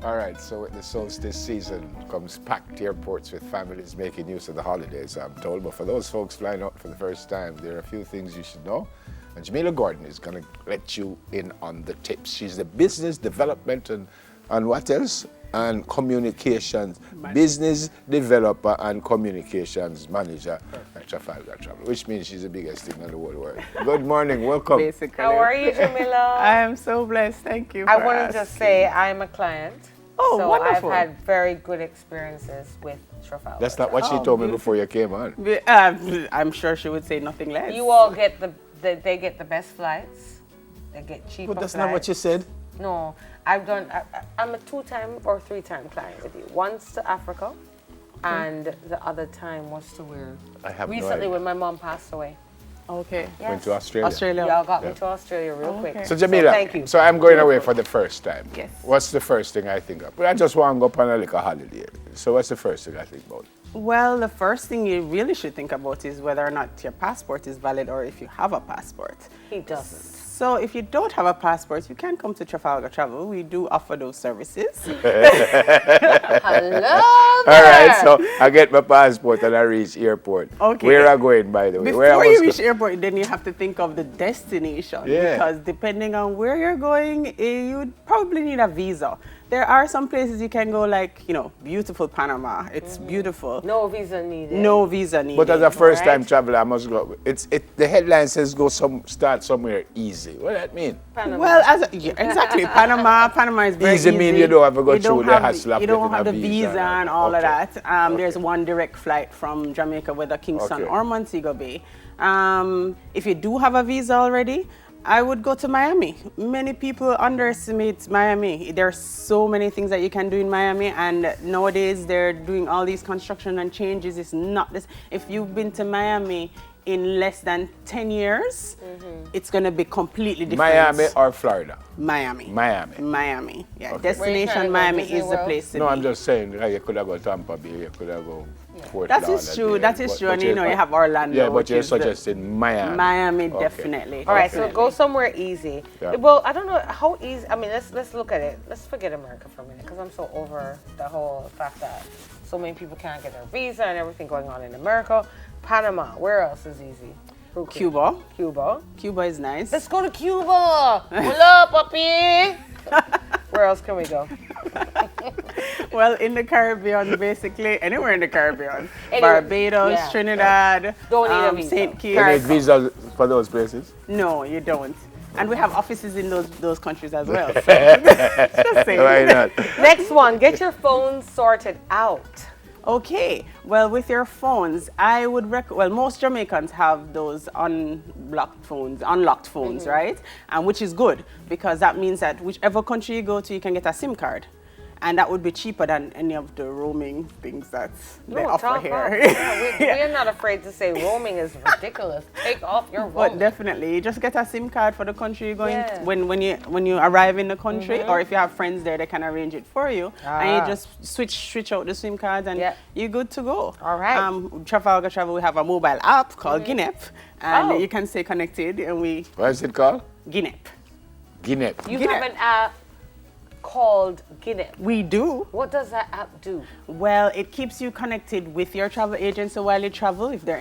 All right, so with the solstice season comes packed airports with families making use of the holidays, I'm told. But for those folks flying out for the first time, there are a few things you should know. And Jamila Gordon is going to let you in on the tips. She's the business development and what else? And communications, business developer and communications manager at Trafalgar Travel, which means she's the biggest thing in the whole world. Good morning, welcome. Basically. How are you, Jamila? I am so blessed. Thank you. I want to just say I'm a client. Oh, so wonderful. I've had very good experiences with Trafalgar. That's not what she told me before you came on. I'm sure she would say nothing less. You all get they get the best flights. They get cheaper But that's flights. not what you said. No, I'm a 2-time or 3-time client with you. Once to Africa, and the other time was to where? I have no Recently idea. when my mom passed away. Okay. Yes. Went to Australia. Australia. Y'all got me to Australia real Okay. quick. So Jamila, thank you. so I'm going away for the first time. Yes. What's the first thing I think of? I just want to go on a little holiday. So what's the first thing I think about? Well, the first thing you really should think about is whether or not your passport is valid or if you have a passport. He doesn't. So if you don't have a passport, you can come to Trafalgar Travel. We do offer those services. Hello All right, so I get my passport and I reach airport. Okay. Where I going, by the way? Where I Before was you reach go- airport, then you have to think of the destination. Yeah. Because depending on where you're going, you'd probably need a visa. There are some places you can go, like, beautiful Panama. It's beautiful. No visa needed. No visa needed. But as a first-time Right. traveler, I must go. The headline says start somewhere easy. What does that mean? Panama. Well, exactly. Panama is very Easy easy. mean you don't have to go You don't through the have hassle of You don't getting have a the visa visa and and all of okay. that. There's one direct flight from Jamaica, whether Kingston Okay. or Montego Bay. If you do have a visa already, I would go to Miami. Many people underestimate Miami. There are so many things that you can do in Miami, and nowadays they're doing all these construction and changes. It's not this. If you've been to Miami in less than 10 years, it's going to be completely different. Miami or Florida? Miami. Miami. Miami. Yeah, Okay. Where you trying to destination go, Miami Disney is the World? place to No, be. I'm just saying, like, you could have go Tampa Bay, you could have go Fort That is Lauderdale, true. That is but- true. but And you have Orlando. Yeah, but which you're is the- suggesting Miami. Miami, Okay. definitely. All right, so definitely. go somewhere easy. Yeah. Well, I don't know how easy. I mean, let's look at it. Let's forget America for a minute, because I'm so over the whole fact that so many people can't get their visa and everything going on in America. Panama. Where else is easy? Cuba. Cuba. Cuba is nice. Let's go to Cuba. Pull up, puppy. Where else can we go? Well, in the Caribbean, basically, anywhere in the Caribbean. Anywhere, Barbados, yeah. Trinidad, Don't need a visa. St. You Kitts. need visas for those places? No, you don't. And we have offices in those countries as well. So just saying. Why not? Next one. Get your phone sorted out. Okay, well, with your phones, I would most Jamaicans have those unlocked phones, right? And which is good, because that means that whichever country you go to, you can get a SIM card. And that would be cheaper than any of the roaming things that they offer talk here. off. Yeah, we're not afraid to say roaming is ridiculous. Take off your But roaming. definitely, you just get a SIM card for the country you're going Yeah. when you arrive in the country, or if you have friends there, they can arrange it for you, and Ah. you just switch out the SIM cards, and Yeah. you're good to go. All right. Trafalgar Travel, we have a mobile app called Guinep, and Oh. you can stay connected, and What is it called? Guinep. Guinea. You Guinea. have an app called Guinea. We do. What does that app do? Well, it keeps you connected with your travel agent, so while you travel, if there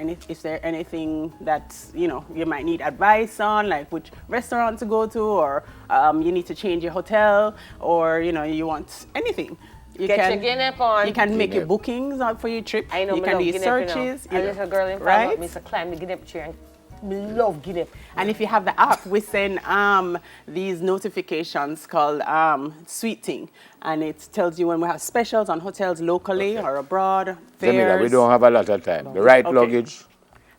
anything that you might need advice on, like which restaurant to go to, or you need to change your hotel, or you want anything, Get your Guinea on. You can make your Guinea. bookings out for your trip. I know, you me can love do Guinea, searches. A little girl in right? front me to climb the Guinea tree and me love Guinea. And if you have the app, we send these notifications called Sweet Thing, and it tells you when we have specials on hotels locally or abroad. Jamila, Fares. we don't have a lot of time. The right Okay. luggage.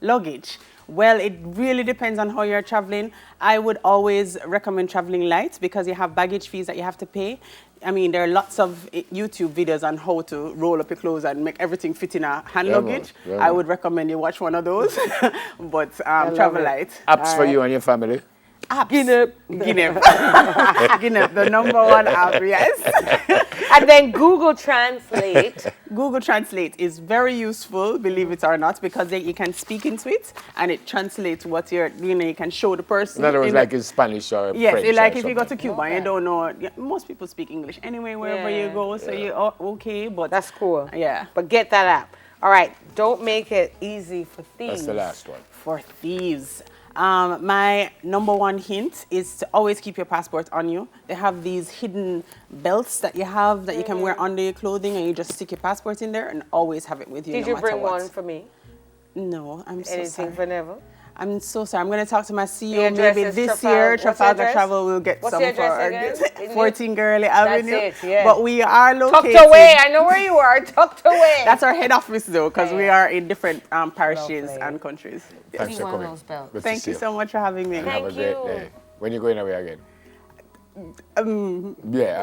Luggage. Well, it really depends on how you're traveling. I would always recommend traveling light, because you have baggage fees that you have to pay. I mean, there are lots of YouTube videos on how to roll up your clothes and make everything fit in a hand Yeah, man. luggage. Yeah, I man. would recommend you watch one of those, but travel it. light. Apps for you and your family. Guinea. Guinea, the number one app, yes. And then Google Translate. Google Translate is very useful, believe it or not, because you can speak into it and it translates what you're, you can show the person. In other words, like in Spanish or yes, French. Yes, like or if you go to Cuba and you Okay. don't know, most people speak English anyway, wherever you go, so you're okay, but That's cool. yeah. But get that app. All right. Don't make it easy for thieves. That's the last one. For thieves. My number one hint is to always keep your passport on you. They have these hidden belts that you have that you can wear under your clothing, and you just stick your passport in there and always have it with you. Did no you matter bring what. one for me? No, I'm so Anything sorry. for never? I'm so sorry. I'm going to talk to my The CEO. address Maybe is this Trafalgar- year, what's the Trafalgar address? Travel will get What's some the address for again? 14 Gurley Avenue. That's it, yeah. But we are located. Tucked away. I know where you are. Tucked away. That's our head office, though, because we are in different parishes Lovely. and countries. Thanks for one of coming. those belts. Good to Thank see you so much for having me. And have a Thank great you. day. When you going away again? Yeah.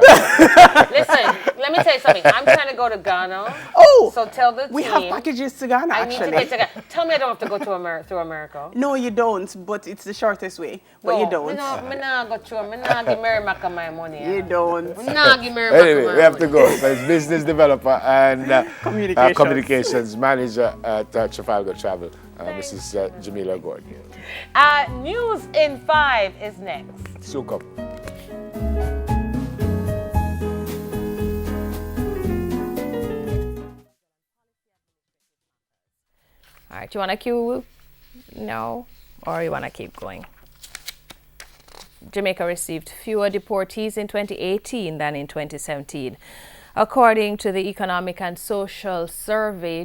Listen, let me tell you something. I'm trying to go to Ghana. Oh, So tell the team. we have packages to Ghana, I need to actually. get to Ghana. Tell me I don't have to go to through America. No, you don't, but it's the shortest way. But you don't. Me nah go through. Me nah give Mary Maca my money. You don't. Me nah give Mary Maca Anyway, my we have to money. go. So it's business developer and Communications. manager at Trafalgar Travel, Mrs. Jamila Gordon. News in 5 is next. So come. All right, you want to cue? No? Or you want to keep going? Jamaica received fewer deportees in 2018 than in 2017. According to the Economic and Social Survey,